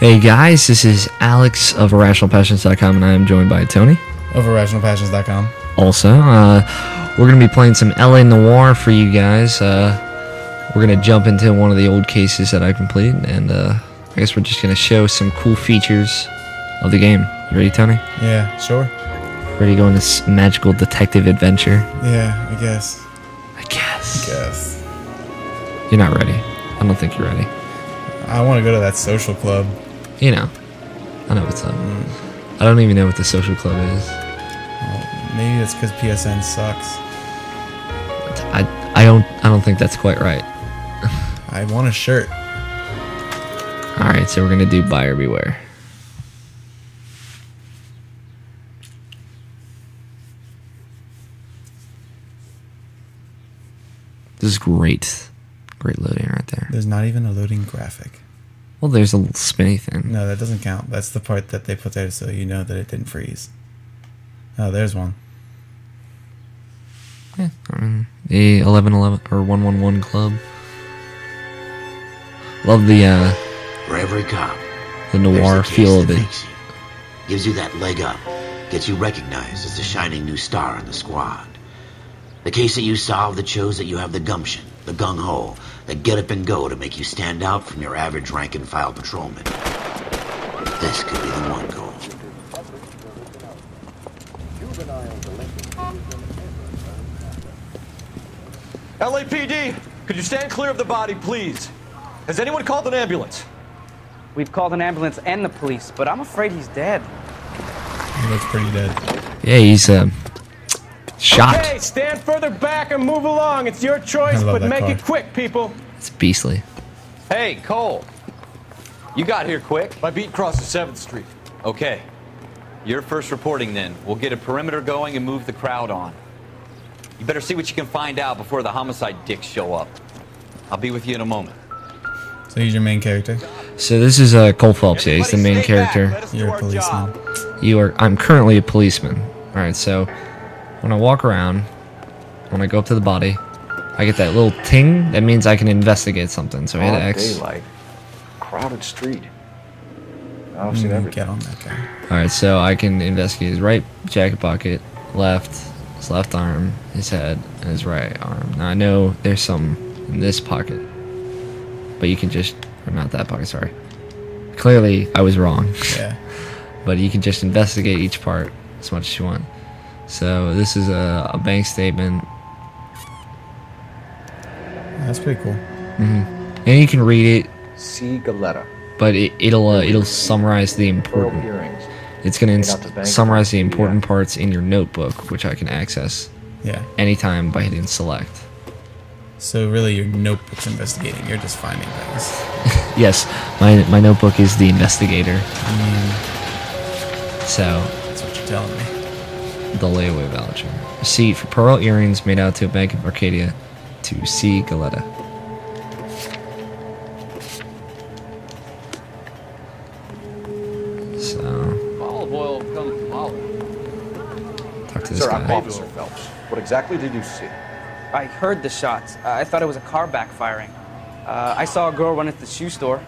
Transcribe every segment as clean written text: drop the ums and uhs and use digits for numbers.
Hey guys, this is Alex of IrrationalPassions.com, and I am joined by Tony of IrrationalPassions.com. Also, we're going to be playing some LA Noire for you guys. We're going to jump into one of the old cases that I completed, and I guess we're just going to show some cool features of the game. You ready, Tony? Yeah, sure. Ready to go on this magical detective adventure? Yeah, I guess. You're not ready. I don't think you're ready. I want to go to that social club. You know. I know what's up. I don't even know what the social club is. Well, maybe that's because PSN sucks. I don't think that's quite right. I want a shirt. Alright, so we're gonna do buyer beware. This is great. Great loading right there. There's not even a loading graphic. Well, there's a little spinny thing. No, that doesn't count. That's the part that they put there so you know that it didn't freeze. Oh, there's one. Yeah, the 1111 or 111 club. Love the For every cop, the noir feel of it. Gives you that leg up, gets you recognized as the shining new star in the squad. The case that you solved that shows that you have the gumption, the gung-ho, the get up and go to make you stand out from your average rank and file patrolman. This could be the one goal. LAPD, could you stand clear of the body, please? Has anyone called an ambulance? We've called an ambulance and the police, but I'm afraid he's dead. He looks pretty dead. Yeah, he's shot. Okay, stand further back and move along. It's your choice, but make it quick, people. It's beastly. Hey, Cole. You got here quick. My beat crosses 7th Street. Okay. You're first reporting then. We'll get a perimeter going and move the crowd on. You better see what you can find out before the homicide dicks show up. I'll be with you in a moment. So he's your main character? So this is Cole Phelps. Yeah, he's the main character. You're a policeman. I'm currently a policeman. Alright, so when I walk around, when I go up to the body, I get that little ting. That means I can investigate something. So I hit X. Daylight, crowded street. I've seen everything. Get on that guy. Alright, so I can investigate his right jacket pocket, his left arm, his head, and his right arm. Now I know there's some in this pocket, but you can just, or not that pocket, sorry. Clearly, I was wrong. Yeah. But you can just investigate each part as much as you want. So this is a bank statement. That's pretty cool. And you can read it. C. Galetta. But it'll summarize the important. It's gonna summarize the important parts in your notebook, which I can access. Yeah. Anytime by hitting select. So really, your notebook's investigating. You're just finding things. Yes, my notebook is the investigator. So that's what you're telling me. The layaway voucher. Receipt for pearl earrings made out to a bank of Arcadia to C. Galetta. So Olive oil comes from olive. Talk to this Sir, guy. I'm Officer Phelps. What exactly did you see? I heard the shots. I thought it was a car backfiring. I saw a girl run into the shoe store.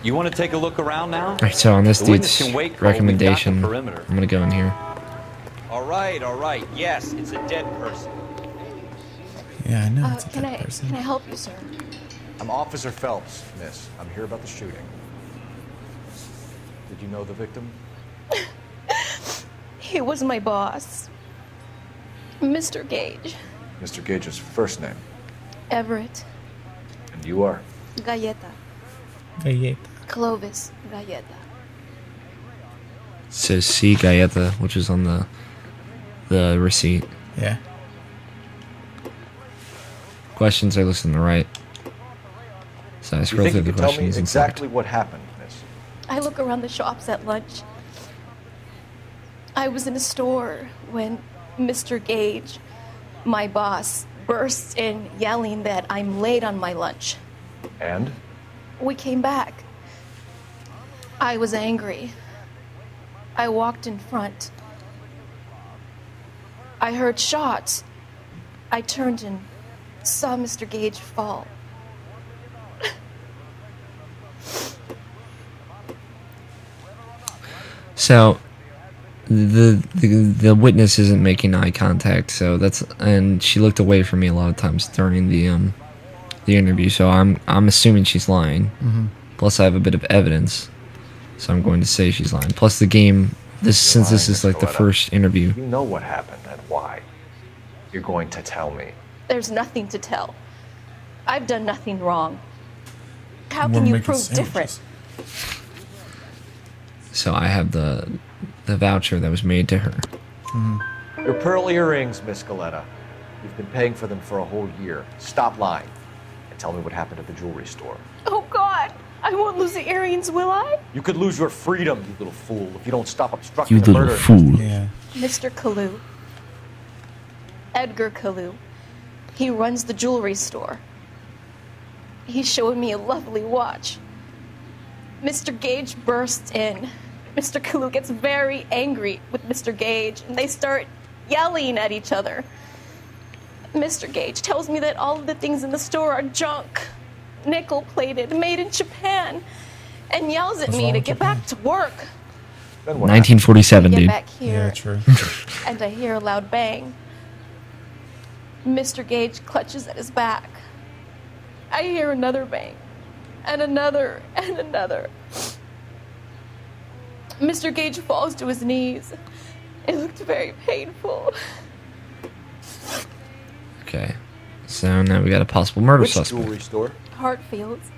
You want to take a look around now? Alright, so on this The witness dude's can wait, Cole. recommendation, We've I'm got the perimeter. gonna go in here. All right. Yes, it's a dead person. Yeah, I know. It's a Can dead person. I help you, sir? I'm Officer Phelps, miss. I'm here about the shooting. Did you know the victim? He was my boss, Mr. Gage. Mr. Gage's first name. Everett. And you are? Galleta. Galleta. Clovis Galleta. It says C. Galleta, which is on the receipt. Yeah. Questions are listed on the right. So I You scroll think through you the can tell me questions and exactly what happened, miss? I look around the shops at lunch. I was in a store when Mr. Gage, my boss, bursts in yelling that I'm late on my lunch. And? We came back. I was angry. I walked in front. I heard shots. I turned and saw Mr. Gage fall. So the witness isn't making eye contact, so and she looked away from me a lot of times during the interview, so I'm assuming she's lying. Plus I have a bit of evidence, so I'm going to say she's lying. Plus the game, since this is like the first interview. You know what happened and why. You're going to tell me. There's nothing to tell. I've done nothing wrong. How can you prove different? So I have the voucher that was made to her. Your pearl earrings, Miss Galetta. You've been paying for them for a whole year. Stop lying and tell me what happened at the jewelry store. Oh, God. I won't lose the earrings, will I? You could lose your freedom, you little fool, if you don't stop obstructing You the little murder. fool. Yeah. Mr. Kalu. Edgar Kalu. He runs the jewelry store. He's showing me a lovely watch. Mr. Gage bursts in. Mr. Kalu gets very angry with Mr. Gage, and they start yelling at each other. Mr. Gage tells me that all of the things in the store are junk, nickel-plated, made in Japan, and yells at me to get back to work. Then what 1947, I get dude. back here, Yeah, true. and I hear a loud bang. Mr. Gage clutches at his back. I hear another bang, and another, and another. Mr. Gage falls to his knees. It looked very painful. Okay. So now we got a possible murder Which suspect. jewelry store? Hartfield's.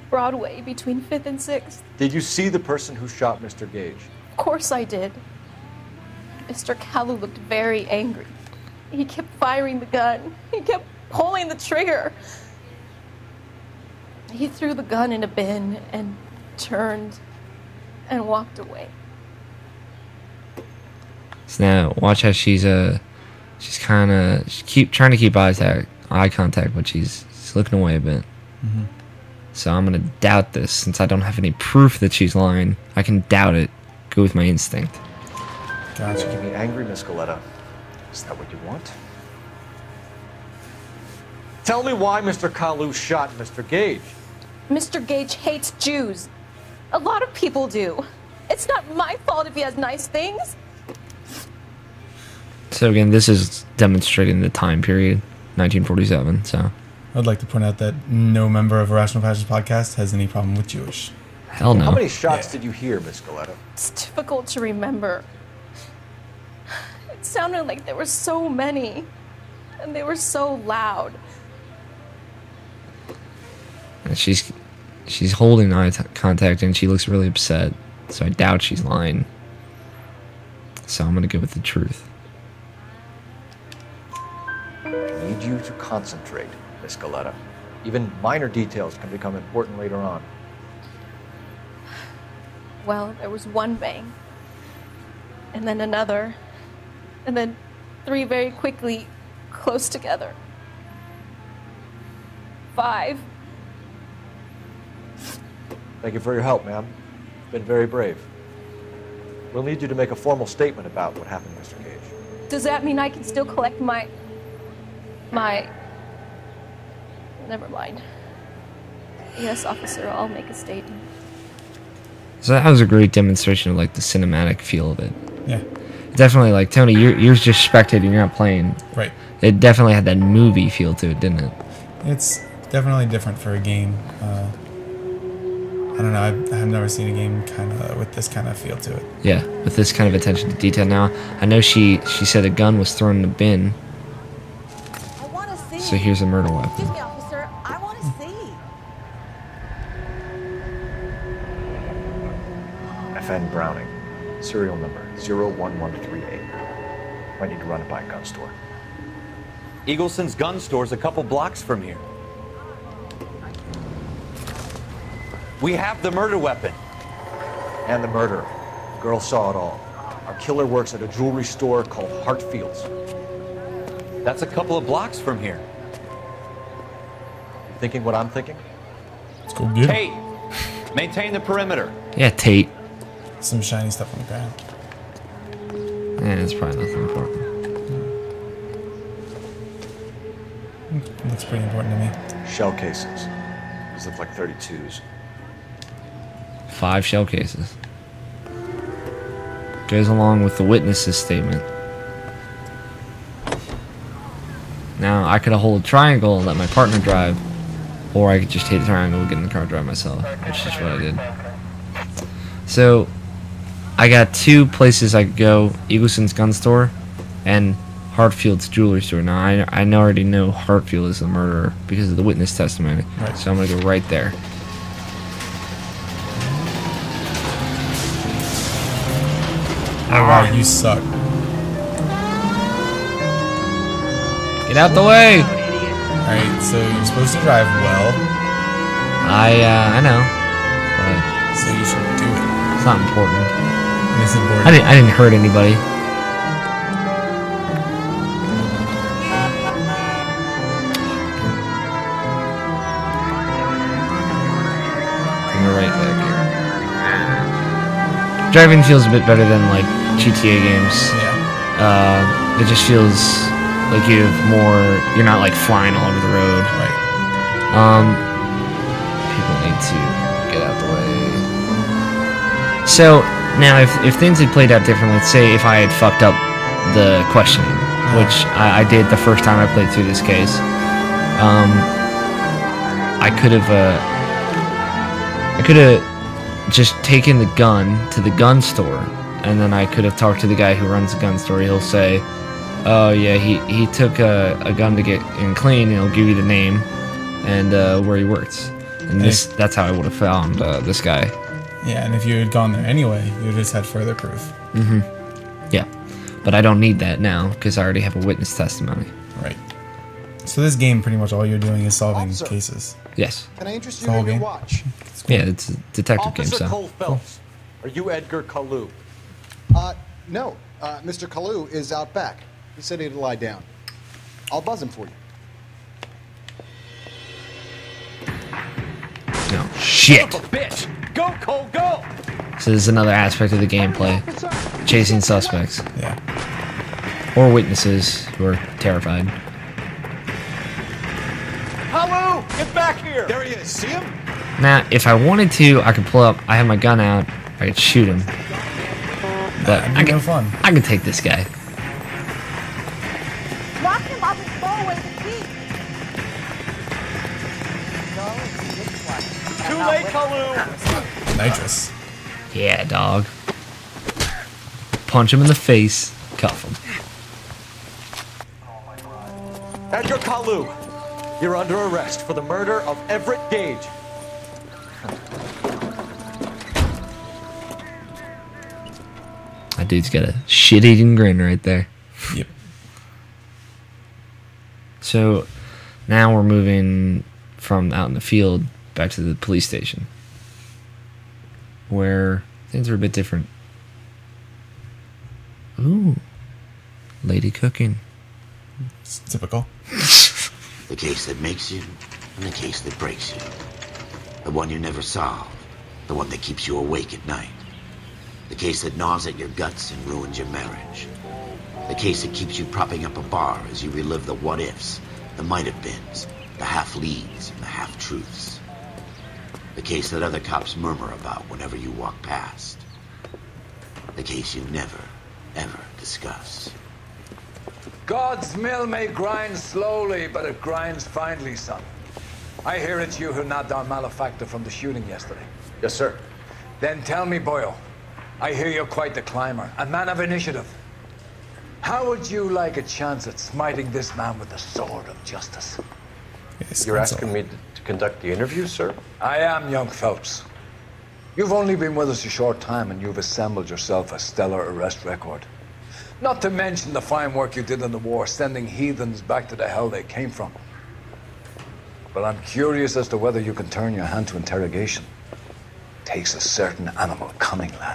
Broadway between 5th and 6th. Did you see the person who shot Mr. Gage? Of course I did. Mr. Kalu looked very angry. He kept firing the gun. He kept pulling the trigger. He threw the gun in a bin and turned and walked away. So now watch how she's kind of trying to keep eye contact, but she's looking away a bit. So I'm gonna doubt this since I don't have any proof that she's lying. I can doubt it. Go with my instinct. You Gotcha. making me angry, Miss Galetta. Is that what you want? Tell me why Mr. Kalu shot Mr. Gage. Mr. Gage hates Jews. A lot of people do. It's not my fault if he has nice things. So again, this is demonstrating the time period, 1947. So I'd like to point out that no member of Irrational Passions Podcast has any problem with Jewish. hell no. How many shots Yeah. did you hear, Miss Galetta? It's difficult to remember. It sounded like there were so many, and they were so loud. And she's holding eye contact and she looks really upset. So I doubt she's lying. So I'm gonna go with the truth. I need you to concentrate, Miss Galetta. Even minor details can become important later on. Well, there was one bang, and then another, and then three very quickly, close together. 5. Thank you for your help, ma'am. You've been very brave. We'll need you to make a formal statement about what happened, Mr. Gage. Does that mean I can still collect my... Never mind. Yes, officer, I'll make a statement. So that was a great demonstration of like the cinematic feel of it. Yeah. Definitely, like Tony, you're just spectating, you're not playing. Right. It definitely had that movie feel to it, didn't it? It's definitely different for a game. I don't know. I've never seen a game kind of with this kind of feel to it. Yeah, with this kind of attention to detail. Now, I know she said a gun was thrown in a bin. I want to see. So here's a murder weapon. Excuse me, officer. I want to see. FN Browning, serial number 01138. Might need to run it by a gun store. Eagleson's gun store's a couple blocks from here. We have the murder weapon. And the murderer. The girl saw it all. Our killer works at a jewelry store called Hartfield's. That's a couple of blocks from here. You thinking what I'm thinking? Let's go get it. Tate, maintain the perimeter. Yeah, Tate. Some shiny stuff on the ground. It's probably nothing important. It looks pretty important to me. Shell cases. These look like 32s. 5 shell cases. goes along with the witness's statement. Now, I could hold a triangle and let my partner drive, or I could just hit a triangle and get in the car and drive myself, which is what I did. So, I got 2 places I could go, Eagleson's gun store and Hartfield's jewelry store. Now, I already know Hartfield is the murderer because of the witness testimony, Right. so I'm going to go right there. Oh wow, you suck. Get out the way! Alright, so you're supposed to drive well, I know, but so you should do it. it's not important. And it's important. I didn't hurt anybody. Go right back here. Driving feels a bit better than like GTA games. Yeah. It just feels like you have more. You're not like flying all over the road. Right. People need to get out the way. So now, if things had played out differently, let's say if I had fucked up the questioning, which I did the first time I played through this case, I could have just taken the gun to the gun store, and then I could have talked to the guy who runs the gun store. He'll say, "Oh yeah, he took a gun to get in clean," and he'll give you the name and where he works. And that's how I would have found this guy. Yeah, and if you had gone there anyway, you would have just had further proof. Mm-hmm. Yeah, but I don't need that now because I already have a witness testimony. Right. So this game, pretty much all you're doing is solving Officer. cases. Yes. Can I interest The you whole in your game? watch? Yeah, it's a detective game, Officer so. Cole Phelps, are you Edgar Kalou? No. Mr. Kalou is out back. He said he'd lie down. I'll buzz him for you. No. Shit! Son of a bitch! Go, Cole, go! So this is another aspect of the gameplay. Chasing suspects. Yeah. Or witnesses who are terrified. Hello! Get back here! There he is. See him? Now, if I wanted to, I could pull up. I have my gun out. I could shoot him. But That'd be no fun. I can take this guy. Knock him off his phone with the key. Too late, Kalou! Nitrous. Yeah, dog. Punch him in the face. Cuff him. Edgar Kalou, you're under arrest for the murder of Everett Gage. That dude's got a shit-eating grin right there. Yep. So now we're moving from out in the field back to the police station, where things are a bit different. Ooh, lady cooking. It's typical. The case that makes you and the case that breaks you. The one you never solve. The one that keeps you awake at night. The case that gnaws at your guts and ruins your marriage. The case that keeps you propping up a bar as you relive the what-ifs, the might-have-beens, the half-leads, and the half-truths. The case that other cops murmur about whenever you walk past. The case you never, ever discuss. God's mill may grind slowly, but it grinds finely, son. I hear it's you who nabbed our malefactor from the shooting yesterday. Yes, sir. Then tell me, Boyle, I hear you're quite the climber, a man of initiative. How would you like a chance at smiting this man with the sword of justice? Yes, You're that's asking all. me to conduct the interview, sir? I am, young Phelps. You've only been with us a short time and you've assembled yourself a stellar arrest record. Not to mention the fine work you did in the war, sending heathens back to the hell they came from. But I'm curious as to whether you can turn your hand to interrogation. Takes a certain animal cunning, lad.